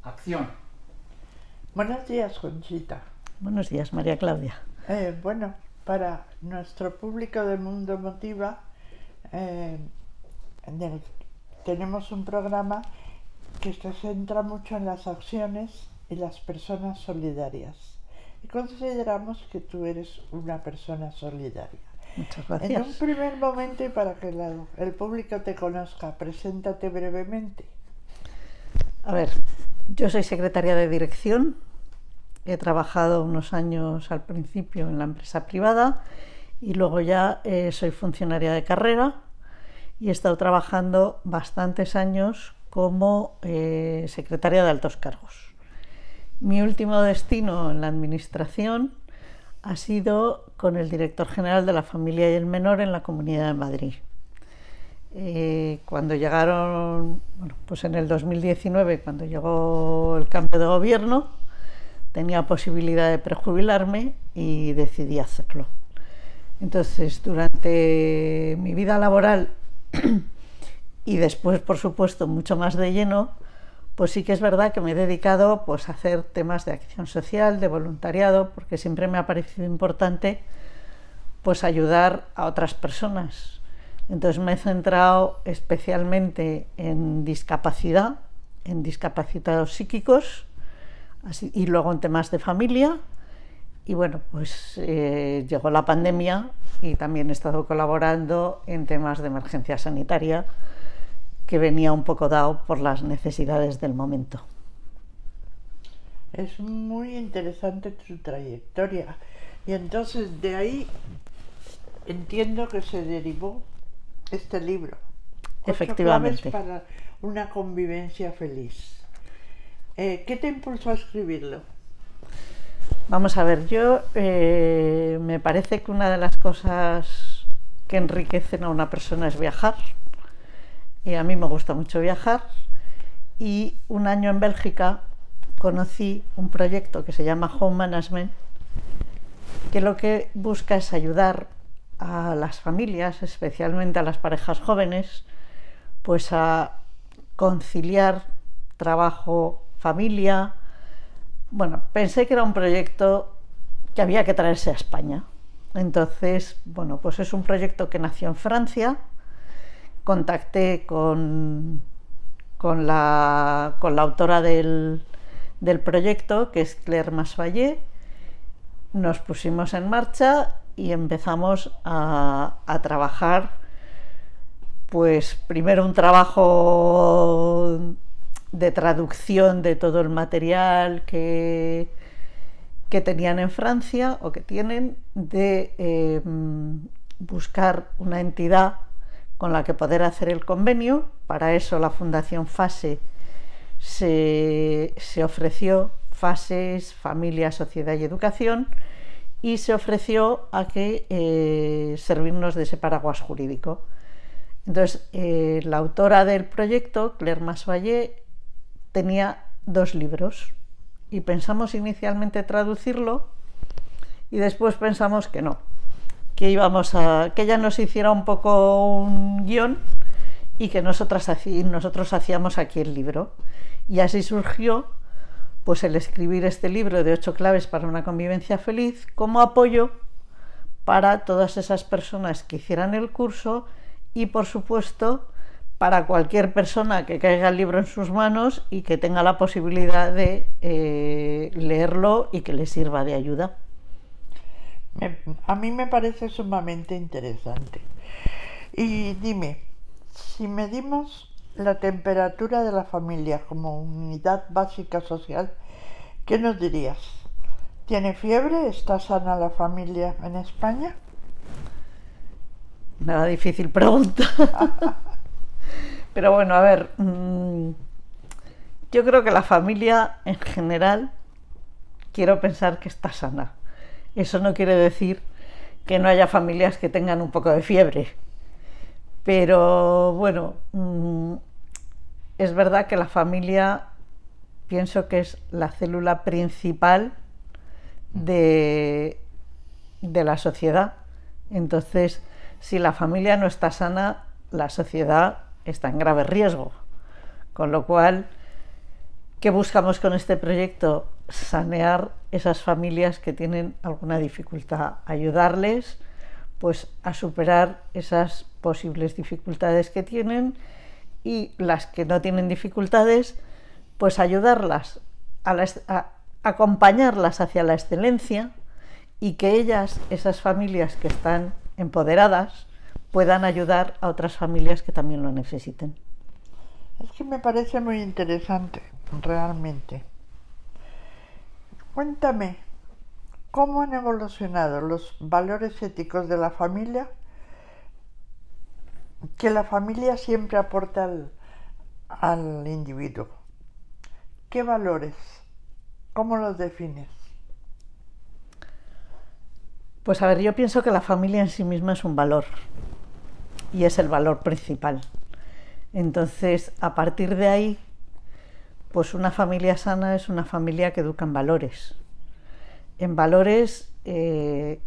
Acción. Buenos días, Conchita. Buenos días, María Claudia. Bueno, para nuestro público de Mundo Motiva, tenemos un programa que se centra mucho en las acciones y las personas solidarias. Y consideramos que tú eres una persona solidaria. Muchas gracias. En un primer momento, y para que el público te conozca, preséntate brevemente. A ver, yo soy secretaria de dirección. He trabajado unos años al principio en la empresa privada y luego ya soy funcionaria de carrera y he estado trabajando bastantes años como secretaria de altos cargos. Mi último destino en la administración ha sido con el director general de la Familia y el Menor en la Comunidad de Madrid. Cuando llegaron, pues en el 2019, cuando llegó el cambio de gobierno, tenía posibilidad de prejubilarme y decidí hacerlo. Entonces, durante mi vida laboral y después, por supuesto, mucho más de lleno, pues sí que es verdad que me he dedicado pues, a hacer temas de acción social, de voluntariado, porque siempre me ha parecido importante pues, ayudar a otras personas. Entonces me he centrado especialmente en discapacidad, en discapacitados psíquicos, y luego en temas de familia. Y bueno, pues llegó la pandemia y también he estado colaborando en temas de emergencia sanitaria, que venía un poco dado por las necesidades del momento. Es muy interesante tu trayectoria y entonces de ahí entiendo que se derivó este libro. Efectivamente. 8 claves para una convivencia feliz. ¿Qué te impulsó a escribirlo? Vamos a ver, yo me parece que una de las cosas que enriquecen a una persona es viajar. Y a mí me gusta mucho viajar y un año en Bélgica conocí un proyecto que se llama Home Management, que lo que busca es ayudar a las familias, especialmente a las parejas jóvenes, pues a conciliar trabajo, familia. Bueno, pensé que era un proyecto que había que traerse a España. Entonces, bueno, pues es un proyecto que nació en Francia. Contacté con la autora del proyecto, que es Claire Masvallé. Nos pusimos en marcha y empezamos a trabajar, pues primero un trabajo de traducción de todo el material que tenían en Francia o que tienen, de buscar una entidad con la que poder hacer el convenio. Para eso la Fundación FASE se ofreció, FASES, Familia, Sociedad y Educación, y se ofreció a que servirnos de ese paraguas jurídico. Entonces, la autora del proyecto, Claire Masvallé, tenía 2 libros y pensamos inicialmente traducirlo y después pensamos que no, que ella nos hiciera un poco un guión y que nosotros hacíamos aquí el libro. Y así surgió pues el escribir este libro de 8 claves para una convivencia feliz como apoyo para todas esas personas que hicieran el curso y, por supuesto, para cualquier persona que caiga el libro en sus manos y que tenga la posibilidad de leerlo y que le sirva de ayuda. A mí me parece sumamente interesante. Y dime, si medimos la temperatura de la familia como unidad básica social, ¿qué nos dirías? ¿Tiene fiebre? ¿Está sana la familia en España? Una difícil pregunta. Pero bueno, a ver, yo creo que la familia en general, quiero pensar que está sana. Eso no quiere decir que no haya familias que tengan un poco de fiebre. Pero bueno, es verdad que la familia pienso que es la célula principal de la sociedad. Entonces, si la familia no está sana, la sociedad está en grave riesgo. Con lo cual, ¿Qué buscamos con este proyecto? Sanear esas familias que tienen alguna dificultad, ayudarles pues a superar esas posibles dificultades que tienen, y las que no tienen dificultades, pues ayudarlas a acompañarlas hacia la excelencia, y que ellas, esas familias que están empoderadas, puedan ayudar a otras familias que también lo necesiten. Es que me parece muy interesante, realmente. Cuéntame, ¿cómo han evolucionado los valores éticos de la familia que la familia siempre aporta al individuo? ¿Qué valores? ¿Cómo los defines? Pues a ver, yo pienso que la familia en sí misma es un valor, y es el valor principal. Entonces, a partir de ahí, pues una familia sana es una familia que educa en valores que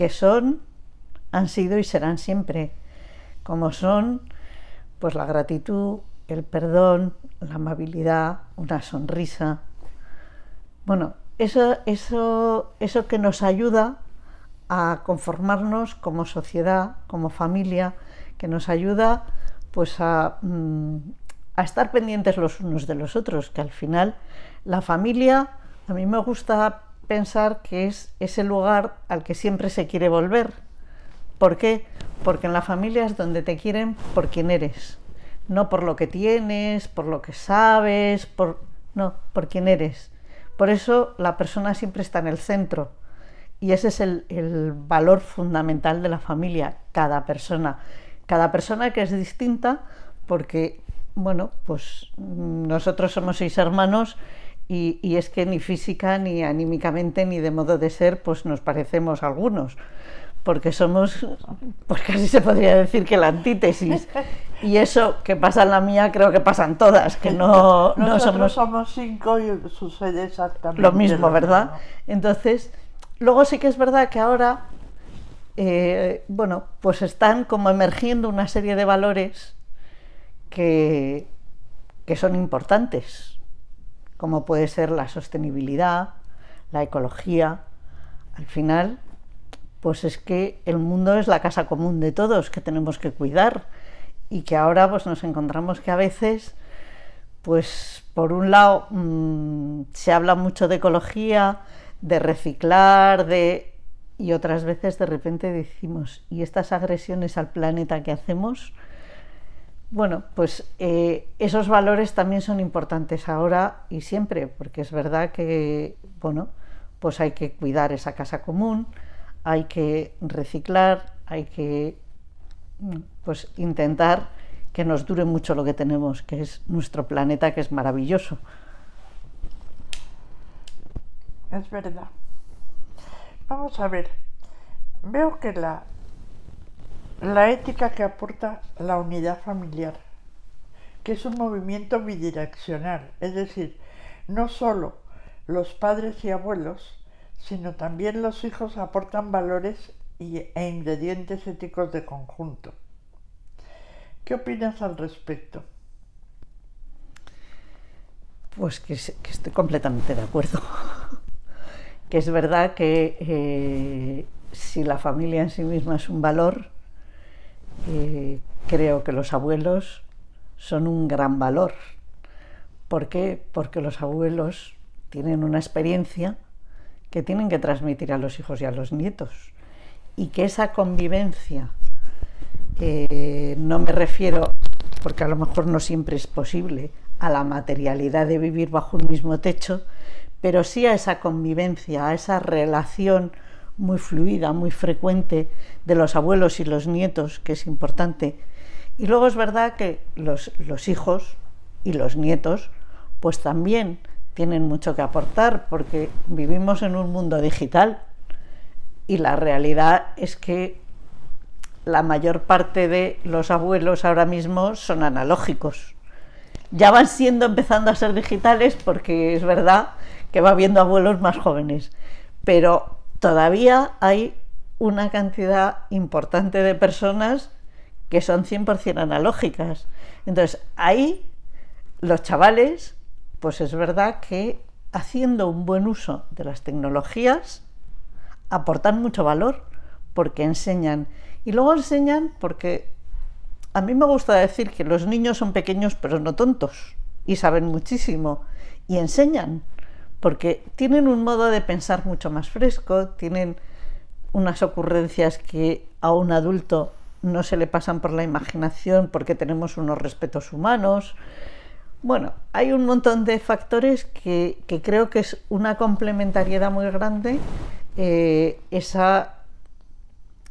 son, han sido y serán siempre, como son pues la gratitud, el perdón, la amabilidad, una sonrisa. Bueno, eso que nos ayuda a conformarnos como sociedad, como familia, que nos ayuda pues a estar pendientes los unos de los otros, que al final la familia, a mí me gusta pensar que es ese lugar al que siempre se quiere volver. ¿Por qué? Porque en la familia es donde te quieren por quien eres, no por lo que tienes, por lo que sabes, no, por quien eres. Por eso la persona siempre está en el centro, y ese es el valor fundamental de la familia, cada persona que es distinta, porque, bueno, pues nosotros somos 6 hermanos y es que ni física, ni anímicamente, ni de modo de ser, pues nos parecemos algunos, porque somos, pues casi se podría decir que la antítesis. Y eso que pasa en la mía, creo que pasan todas, que no somos 5 y sucede exactamente lo mismo, ¿verdad? Entonces, luego sí que es verdad que ahora, bueno, pues están como emergiendo una serie de valores que son importantes, como puede ser la sostenibilidad, la ecología. Al final, pues es que el mundo es la casa común de todos, que tenemos que cuidar, y que ahora pues nos encontramos que a veces, pues por un lado se habla mucho de ecología, de reciclar, y otras veces de repente decimos, ¿y estas agresiones al planeta que hacemos? Bueno, pues esos valores también son importantes ahora y siempre, porque es verdad que, bueno, pues hay que cuidar esa casa común, hay que reciclar, hay que pues intentar que nos dure mucho lo que tenemos, que es nuestro planeta, que es maravilloso. Es verdad. Vamos a ver, veo que la ética que aporta la unidad familiar, que es un movimiento bidireccional, es decir, no solo los padres y abuelos, sino también los hijos aportan valores e ingredientes éticos de conjunto. ¿Qué opinas al respecto? Pues que estoy completamente de acuerdo. Que es verdad que si la familia en sí misma es un valor, creo que los abuelos son un gran valor. ¿Por qué? Porque los abuelos tienen una experiencia que tienen que transmitir a los hijos y a los nietos, y que esa convivencia, no me refiero, porque a lo mejor no siempre es posible, a la materialidad de vivir bajo un mismo techo, pero sí a esa convivencia, a esa relación muy fluida, muy frecuente de los abuelos y los nietos, que es importante. Y luego es verdad que los hijos y los nietos pues también tienen mucho que aportar, porque vivimos en un mundo digital y la realidad es que la mayor parte de los abuelos ahora mismo son analógicos. Ya van empezando a ser digitales, porque es verdad que va habiendo abuelos más jóvenes, pero todavía hay una cantidad importante de personas que son 100% analógicas. Entonces ahí los chavales pues es verdad que haciendo un buen uso de las tecnologías aportan mucho valor porque enseñan. Y luego enseñan porque a mí me gusta decir que los niños son pequeños pero no tontos y saben muchísimo y enseñan porque tienen un modo de pensar mucho más fresco, tienen unas ocurrencias que a un adulto no se le pasan por la imaginación porque tenemos unos respetos humanos. Bueno, hay un montón de factores que creo que es una complementariedad muy grande, esa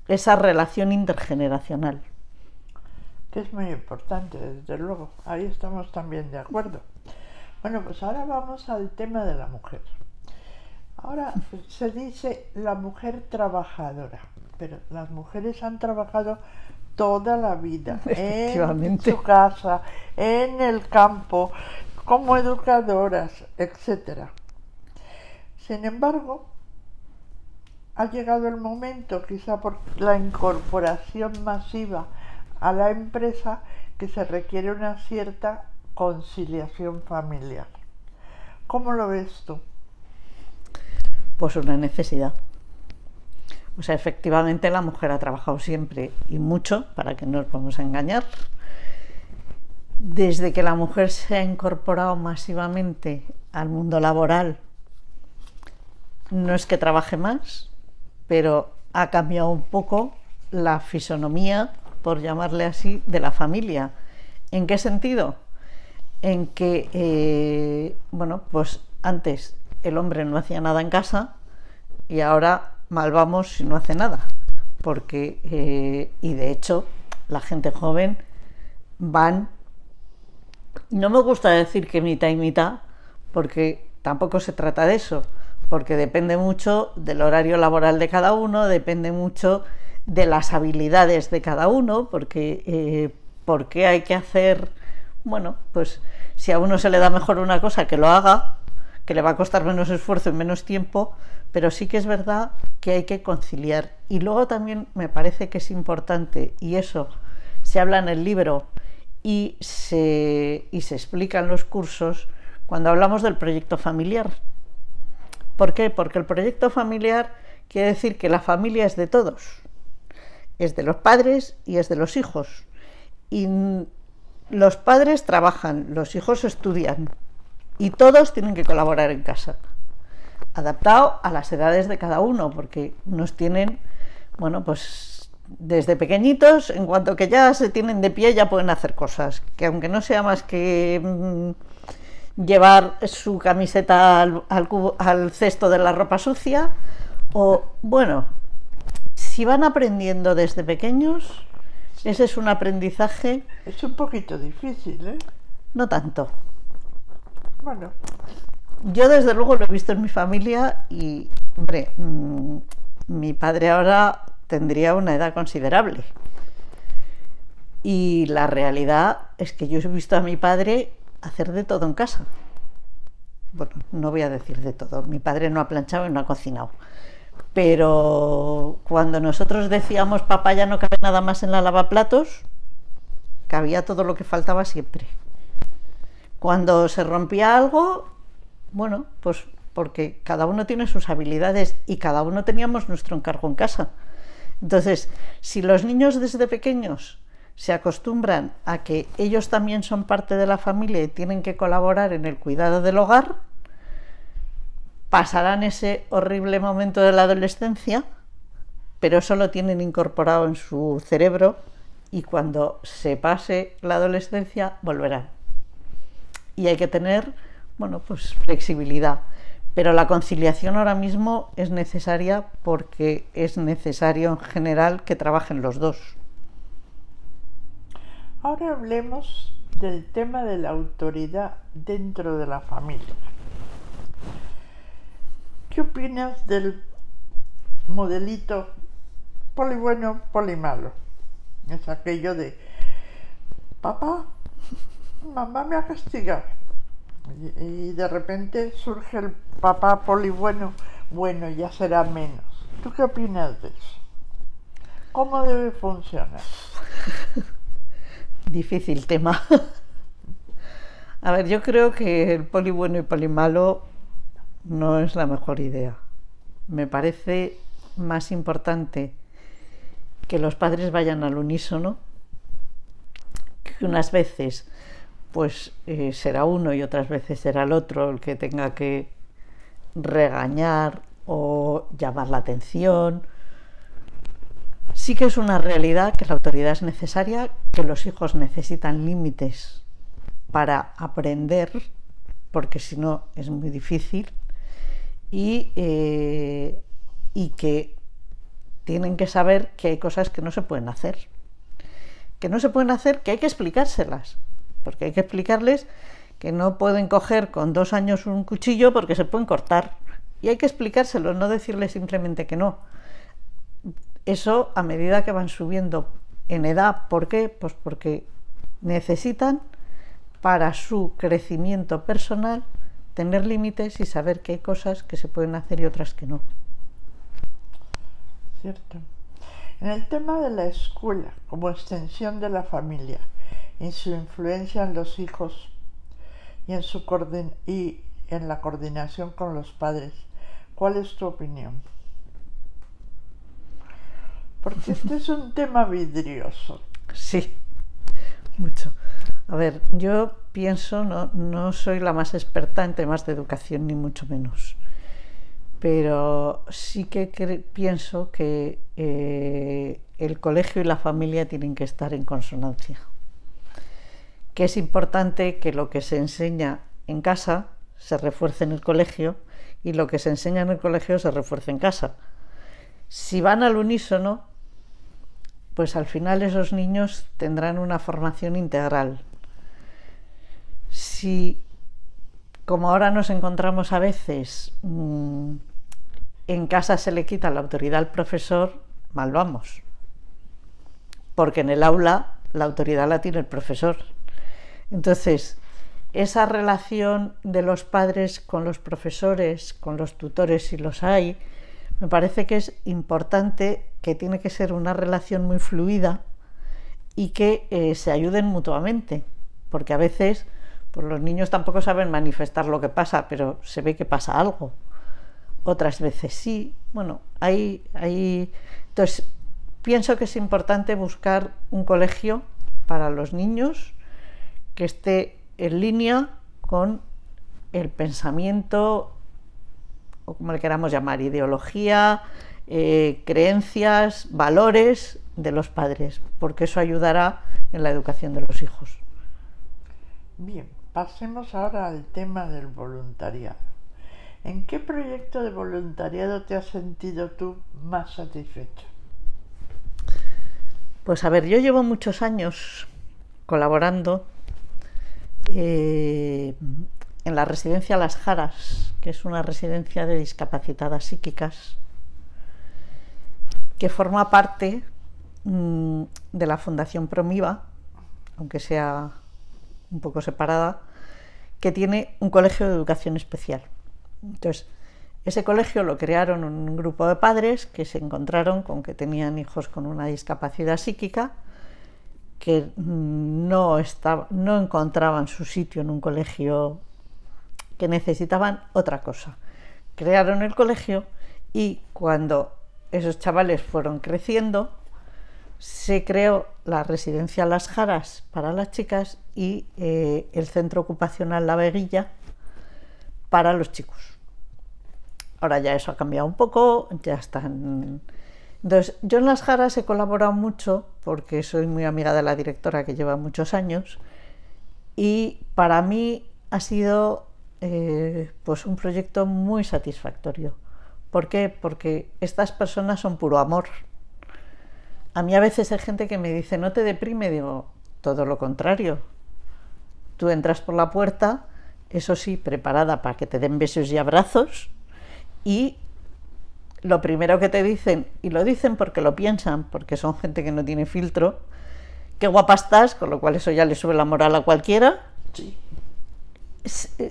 relación intergeneracional. Que es muy importante, desde luego. Ahí estamos también de acuerdo. Bueno, pues ahora vamos al tema de la mujer. Ahora se dice la mujer trabajadora, pero las mujeres han trabajado toda la vida en su casa, en el campo, como educadoras, etc. Sin embargo, ha llegado el momento, quizá por la incorporación masiva a la empresa, que se requiere una cierta conciliación familiar. ¿Cómo lo ves tú? Pues una necesidad. O sea, efectivamente la mujer ha trabajado siempre y mucho, para que no nos vamos a engañar. Desde que la mujer se ha incorporado masivamente al mundo laboral, no es que trabaje más, pero ha cambiado un poco la fisonomía, por llamarle así, de la familia. ¿En qué sentido? En que, bueno, pues antes el hombre no hacía nada en casa y ahora mal vamos si no hace nada, porque, y de hecho, la gente joven van, no me gusta decir que mitad y mitad, porque tampoco se trata de eso, porque depende mucho del horario laboral de cada uno, depende mucho de las habilidades de cada uno, porque hay que hacer, bueno, pues si a uno se le da mejor una cosa, que lo haga, que le va a costar menos esfuerzo y menos tiempo, pero sí que es verdad que hay que conciliar. Y luego también me parece que es importante, y eso se habla en el libro y se explica en los cursos, cuando hablamos del proyecto familiar. ¿Por qué? Porque el proyecto familiar quiere decir que la familia es de todos, es de los padres y es de los hijos. Y los padres trabajan, los hijos estudian y todos tienen que colaborar en casa, adaptado a las edades de cada uno, porque unos tienen, bueno, pues desde pequeñitos, en cuanto que ya se tienen de pie, ya pueden hacer cosas, que aunque no sea más que llevar su camiseta al cesto de la ropa sucia, o bueno, si van aprendiendo desde pequeños, ese es un aprendizaje. Es un poquito difícil, ¿eh? No tanto. Bueno. Yo desde luego lo he visto en mi familia y, hombre, mi padre ahora tendría una edad considerable. Y la realidad es que yo he visto a mi padre hacer de todo en casa. Bueno, no voy a decir de todo. Mi padre no ha planchado y no ha cocinado. Pero cuando nosotros decíamos, papá, ya no cabe nada más en la lavaplatos, cabía todo lo que faltaba siempre. Cuando se rompía algo, bueno, pues porque cada uno tiene sus habilidades y cada uno teníamos nuestro encargo en casa. Entonces, si los niños desde pequeños se acostumbran a que ellos también son parte de la familia y tienen que colaborar en el cuidado del hogar, pasarán ese horrible momento de la adolescencia, pero eso lo tienen incorporado en su cerebro y cuando se pase la adolescencia volverán. Y hay que tener, bueno, pues flexibilidad. Pero la conciliación ahora mismo es necesaria porque es necesario en general que trabajen los dos. Ahora hablemos del tema de la autoridad dentro de la familia. ¿Qué opinas del modelito poli bueno, poli malo? Es aquello de, papá, mamá me ha castigado. Y de repente surge el papá poli bueno, bueno, ya será menos. ¿Tú qué opinas de eso? ¿Cómo debe funcionar? Difícil tema. A ver, yo creo que el poli bueno y poli malo no es la mejor idea. Me parece más importante que los padres vayan al unísono, que unas veces pues será uno y otras veces será el otro el que tenga que regañar o llamar la atención. Sí que es una realidad que la autoridad es necesaria, que los hijos necesitan límites para aprender, porque si no es muy difícil, y que tienen que saber que hay cosas que no se pueden hacer. Que no se pueden hacer, que hay que explicárselas, porque hay que explicarles que no pueden coger con 2 años un cuchillo porque se pueden cortar. Y hay que explicárselo, no decirles simplemente que no. Eso a medida que van subiendo en edad. ¿Por qué? Pues porque necesitan para su crecimiento personal tener límites y saber que hay cosas que se pueden hacer y otras que no. Cierto. En el tema de la escuela como extensión de la familia y su influencia en los hijos y en la coordinación con los padres, ¿cuál es tu opinión? Porque este es un tema vidrioso. Sí, mucho. A ver, yo pienso, no soy la más experta en temas de educación, ni mucho menos, pero sí que pienso que el colegio y la familia tienen que estar en consonancia, que es importante que lo que se enseña en casa se refuerce en el colegio y lo que se enseña en el colegio se refuerce en casa. Si van al unísono, pues al final esos niños tendrán una formación integral. Si, como ahora nos encontramos a veces, en casa se le quita la autoridad al profesor, mal vamos. Porque en el aula la autoridad la tiene el profesor. Entonces, esa relación de los padres con los profesores, con los tutores si los hay, me parece que es importante, que tiene que ser una relación muy fluida y que se ayuden mutuamente, porque a veces pues los niños tampoco saben manifestar lo que pasa, pero se ve que pasa algo. Otras veces sí. Bueno, entonces pienso que es importante buscar un colegio para los niños que esté en línea con el pensamiento, o como le queramos llamar, ideología, creencias, valores de los padres, porque eso ayudará en la educación de los hijos. Bien, pasemos ahora al tema del voluntariado. ¿En qué proyecto de voluntariado te has sentido tú más satisfecha? Pues a ver, yo llevo muchos años colaborando en la residencia Las Jaras, que es una residencia de discapacitadas psíquicas, que forma parte de la Fundación Promiva, aunque sea un poco separada, que tiene un colegio de educación especial. Entonces, ese colegio lo crearon un grupo de padres que se encontraron con que tenían hijos con una discapacidad psíquica, que no encontraban su sitio en un colegio, que necesitaban otra cosa. Crearon el colegio y cuando esos chavales fueron creciendo, se creó la residencia Las Jaras para las chicas y el centro ocupacional La Veguilla para los chicos. Ahora ya eso ha cambiado un poco, ya están. Entonces, yo en Las Jaras he colaborado mucho porque soy muy amiga de la directora, que lleva muchos años, y para mí ha sido pues un proyecto muy satisfactorio. ¿Por qué? Porque estas personas son puro amor. A mí a veces hay gente que me dice, ¿no te deprime? Digo, todo lo contrario. Tú entras por la puerta, eso sí, preparada para que te den besos y abrazos, y lo primero que te dicen, y lo dicen porque lo piensan, porque son gente que no tiene filtro, qué guapa estás, con lo cual eso ya le sube la moral a cualquiera. Sí.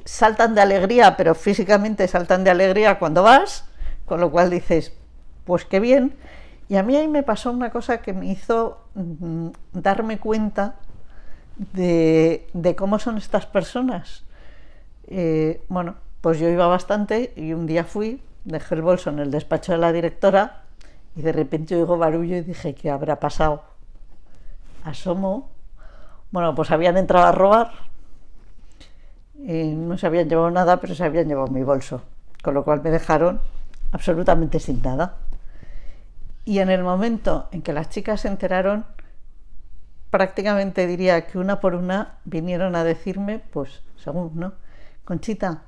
Saltan de alegría, pero físicamente saltan de alegría cuando vas, con lo cual dices, pues qué bien. Y a mí ahí me pasó una cosa que me hizo darme cuenta de cómo son estas personas. Bueno, pues yo iba bastante y un día fui, dejé el bolso en el despacho de la directora y de repente oigo barullo y dije, ¿qué habrá pasado? Asomo, bueno, pues habían entrado a robar, no se habían llevado nada, pero se habían llevado mi bolso, con lo cual me dejaron absolutamente sin nada. Y en el momento en que las chicas se enteraron, prácticamente diría que una por una vinieron a decirme, pues según, ¿no? Conchita,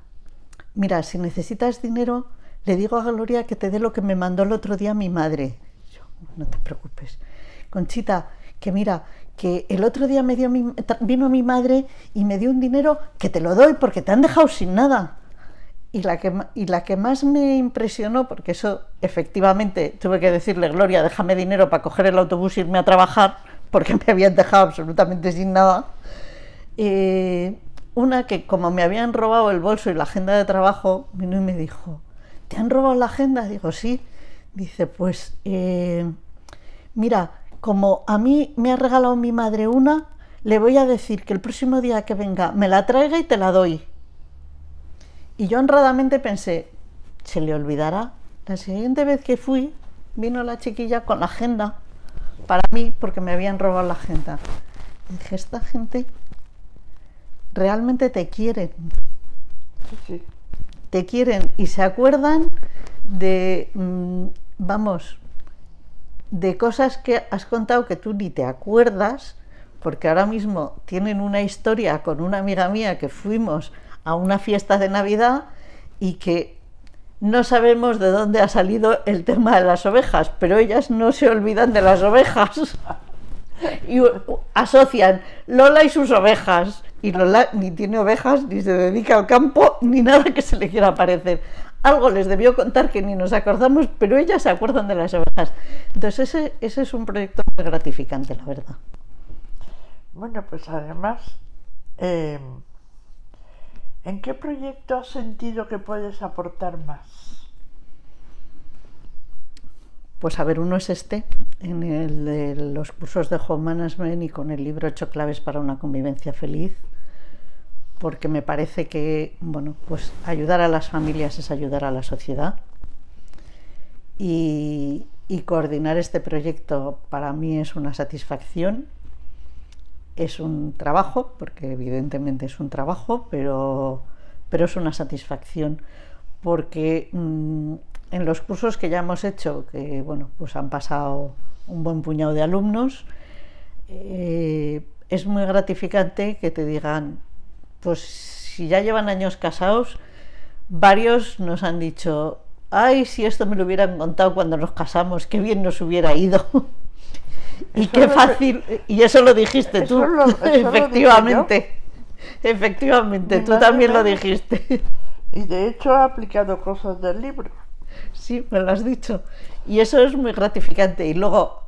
mira, si necesitas dinero, le digo a Gloria que te dé lo que me mandó el otro día mi madre. Yo, no te preocupes. Conchita, que mira, que el otro día vino mi madre y me dio un dinero que te lo doy porque te han dejado sin nada. Y la que más me impresionó, porque eso efectivamente tuve que decirle, Gloria, déjame dinero para coger el autobús e irme a trabajar, porque me habían dejado absolutamente sin nada. Una que, como me habían robado el bolso y la agenda de trabajo, vino y me dijo, ¿te han robado la agenda? Digo, sí. Dice, pues, mira, como a mí me ha regalado mi madre una, le voy a decir que el próximo día que venga me la traiga y te la doy. Y yo honradamente pensé, ¿se le olvidará? La siguiente vez que fui, vino la chiquilla con la agenda para mí, porque me habían robado la agenda. Y dije, esta gente realmente te quieren. Sí. Te quieren y se acuerdan de, de cosas que has contado que tú ni te acuerdas, porque ahora mismo tienen una historia con una amiga mía que fuimos a una fiesta de Navidad y que no sabemos de dónde ha salido el tema de las ovejas, pero ellas no se olvidan de las ovejas y asocian Lola y sus ovejas, y Lola ni tiene ovejas, ni se dedica al campo, ni nada que se le quiera parecer. Algo les debió contar que ni nos acordamos, pero ellas se acuerdan de las ovejas. Entonces ese es un proyecto muy gratificante, la verdad. Bueno, pues además, ¿en qué proyecto has sentido que puedes aportar más? Pues a ver, uno es en el de los cursos de Home Management y con el libro 8 claves para una convivencia feliz, porque me parece que, bueno, pues ayudar a las familias es ayudar a la sociedad. Y coordinar este proyecto para mí es una satisfacción. Es un trabajo, porque evidentemente es un trabajo, pero es una satisfacción, porque en los cursos que ya hemos hecho, que bueno, pues han pasado un buen puñado de alumnos, es muy gratificante que te digan, pues si ya llevan años casados, varios nos han dicho, ay, si esto me lo hubieran contado cuando nos casamos, qué bien nos hubiera ido. Y qué fácil, y eso lo dijiste tú, efectivamente, efectivamente, tú también lo dijiste. Y de hecho he aplicado cosas del libro. Sí, me lo has dicho. Y eso es muy gratificante. Y luego,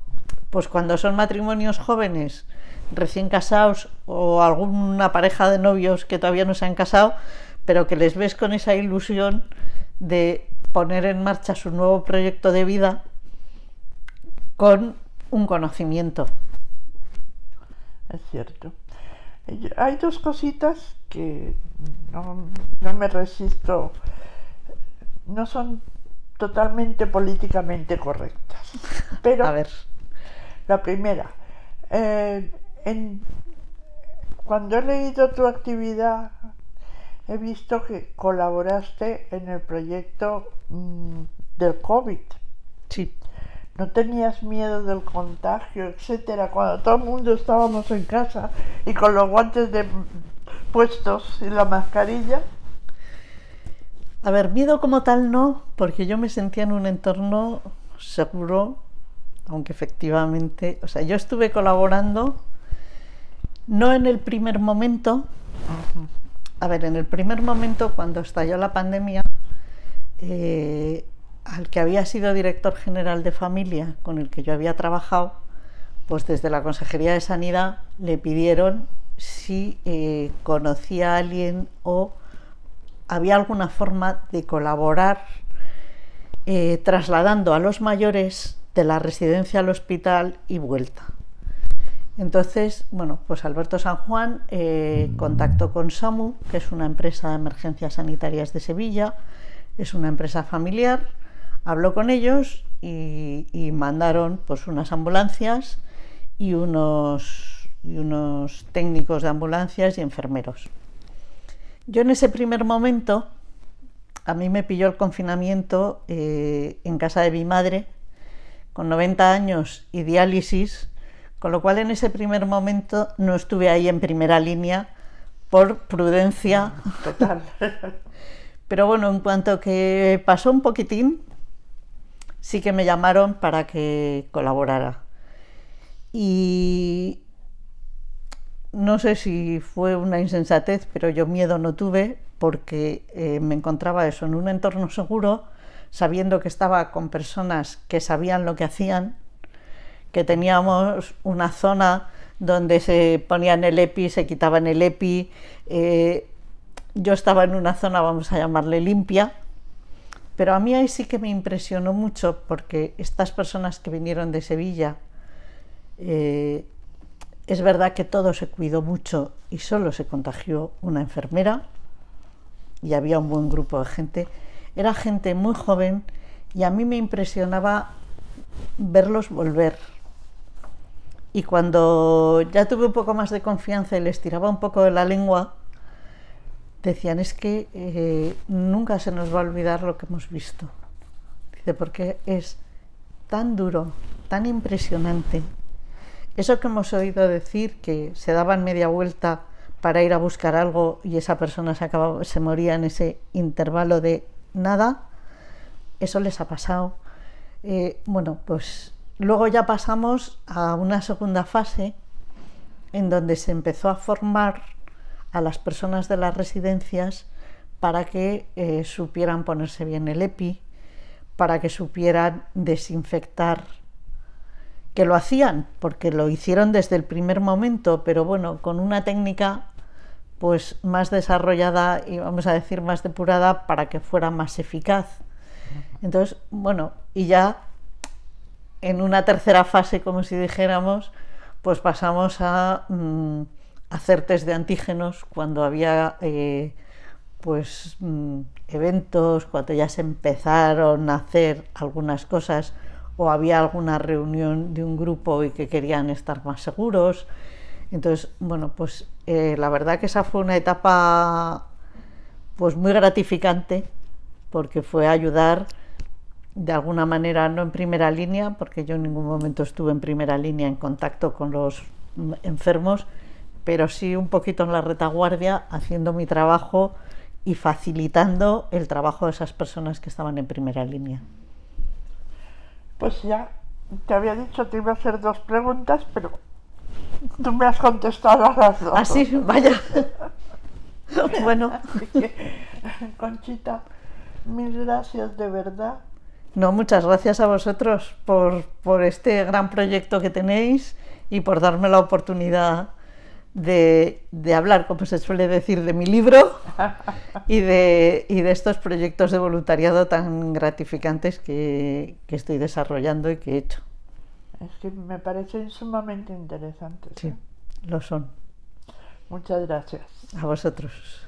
pues cuando son matrimonios jóvenes, recién casados, o alguna pareja de novios que todavía no se han casado, pero que les ves con esa ilusión de poner en marcha su nuevo proyecto de vida con un conocimiento. Es cierto. Hay dos cositas que no me resisto, no son totalmente políticamente correctas, pero a ver. La primera, cuando he leído tu actividad he visto que colaboraste en el proyecto del COVID. Sí. No tenías miedo del contagio, etcétera, cuando todo el mundo estábamos en casa y con los guantes puestos y la mascarilla. A ver, miedo como tal no, porque yo me sentía en un entorno seguro, aunque efectivamente, o sea, yo estuve colaborando, no en el primer momento. A ver, en el primer momento, cuando estalló la pandemia, al que había sido director general de familia, con el que yo había trabajado, pues desde la Consejería de Sanidad le pidieron si conocía a alguien o había alguna forma de colaborar trasladando a los mayores de la residencia al hospital y vuelta. Entonces, bueno, pues Alberto San Juan contactó con SAMU, que es una empresa de emergencias sanitarias de Sevilla, es una empresa familiar, habló con ellos y mandaron pues unas ambulancias y unos técnicos de ambulancias y enfermeros. Yo en ese primer momento, a mí me pilló el confinamiento en casa de mi madre, con 90 años y diálisis, con lo cual en ese primer momento no estuve ahí en primera línea por prudencia. Total. Pero bueno, en cuanto que pasó un poquitín, sí que me llamaron para que colaborara. Y no sé si fue una insensatez, pero yo miedo no tuve porque me encontraba eso en un entorno seguro, sabiendo que estaba con personas que sabían lo que hacían, que teníamos una zona donde se ponían el EPI, se quitaban el EPI. Yo estaba en una zona, vamos a llamarle limpia, pero a mí ahí sí que me impresionó mucho porque estas personas que vinieron de Sevilla, es verdad que todo se cuidó mucho y solo se contagió una enfermera y había un buen grupo de gente. Era gente muy joven y a mí me impresionaba verlos volver. Y cuando ya tuve un poco más de confianza y les tiraba un poco de la lengua, decían, es que nunca se nos va a olvidar lo que hemos visto. Dice, porque es tan duro, tan impresionante. Eso que hemos oído decir, que se daban media vuelta para ir a buscar algo y esa persona se moría en ese intervalo de nada, eso les ha pasado. Bueno, pues luego ya pasamos a una segunda fase en donde se empezó a formar a las personas de las residencias para que supieran ponerse bien el EPI, para que supieran desinfectar, que lo hacían, porque lo hicieron desde el primer momento, pero bueno, con una técnica pues más desarrollada y vamos a decir más depurada para que fuera más eficaz. Entonces, bueno, y ya en una tercera fase, como si dijéramos, pues pasamos a hacer test de antígenos cuando había eventos, cuando ya se empezaron a hacer algunas cosas o había alguna reunión de un grupo y que querían estar más seguros. Entonces, bueno, pues la verdad que esa fue una etapa pues muy gratificante porque fue ayudar de alguna manera, no en primera línea, porque yo en ningún momento estuve en primera línea en contacto con los enfermos, pero sí un poquito en la retaguardia, haciendo mi trabajo y facilitando el trabajo de esas personas que estaban en primera línea. Pues ya te había dicho, te iba a hacer 2 preguntas, pero tú me has contestado a las 2. Ah, sí, vaya. Bueno. Así que, Conchita, mil gracias de verdad. No, muchas gracias a vosotros por este gran proyecto que tenéis y por darme la oportunidad de hablar, como se suele decir, de mi libro y de estos proyectos de voluntariado tan gratificantes que estoy desarrollando y que he hecho. Es que me parecen sumamente interesantes. Sí, lo son. Muchas gracias. A vosotros.